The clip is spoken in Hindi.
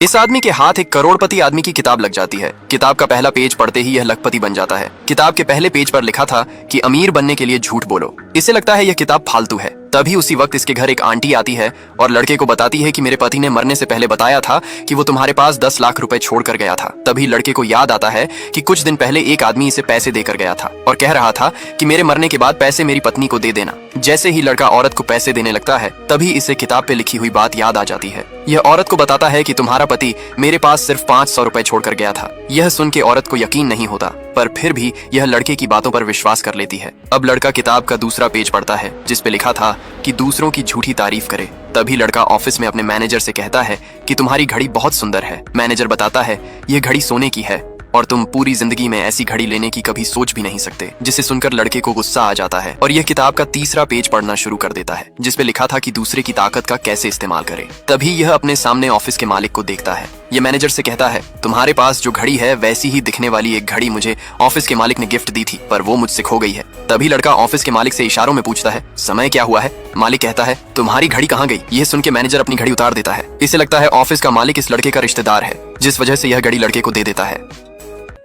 इस आदमी के हाथ एक करोड़पति आदमी की किताब लग जाती है। किताब का पहला पेज पढ़ते ही यह लखपति बन जाता है। किताब के पहले पेज पर लिखा था कि अमीर बनने के लिए झूठ बोलो। इसे लगता है यह किताब फालतू है। तभी उसी वक्त इसके घर एक आंटी आती है और लड़के को बताती है कि मेरे पति ने मरने से पहले बताया था कि वो तुम्हारे पास 10 लाख रुपए छोड़ कर गया था। तभी लड़के को याद आता है कि कुछ दिन पहले एक आदमी इसे पैसे देकर गया था और कह रहा था कि मेरे मरने के बाद पैसे मेरी पत्नी को दे देना। जैसे ही लड़का औरत को पैसे देने लगता है तभी इसे किताब पे लिखी हुई बात याद आ जाती है। यह औरत को बताता है कि तुम्हारा पति मेरे पास सिर्फ 500 रुपए छोड़कर गया था। यह सुन के औरत को यकीन नहीं होता, पर फिर भी यह लड़के की बातों पर विश्वास कर लेती है। अब लड़का किताब का दूसरा पेज पढ़ता है जिस पे लिखा था कि दूसरों की झूठी तारीफ करे। तभी लड़का ऑफिस में अपने मैनेजर से कहता है कि तुम्हारी घड़ी बहुत सुंदर है। मैनेजर बताता है यह घड़ी सोने की है और तुम पूरी जिंदगी में ऐसी घड़ी लेने की कभी सोच भी नहीं सकते। जिसे सुनकर लड़के को गुस्सा आ जाता है और यह किताब का तीसरा पेज पढ़ना शुरू कर देता है जिस पे लिखा था कि दूसरे की ताकत का कैसे इस्तेमाल करे। तभी यह अपने सामने ऑफिस के मालिक को देखता है। यह मैनेजर से कहता है तुम्हारे पास जो घड़ी है वैसी ही दिखने वाली एक घड़ी मुझे ऑफिस के मालिक ने गिफ्ट दी थी, पर वो मुझसे खो गई है। तभी लड़का ऑफिस के मालिक से इशारों में पूछता है समय क्या हुआ है। मालिक कहता है तुम्हारी घड़ी कहाँ गई। यह सुन के मैनेजर अपनी घड़ी उतार देता है। इसे लगता है ऑफिस का मालिक इस लड़के का रिश्तेदार है, जिस वजह से यह घड़ी लड़के को दे देता है।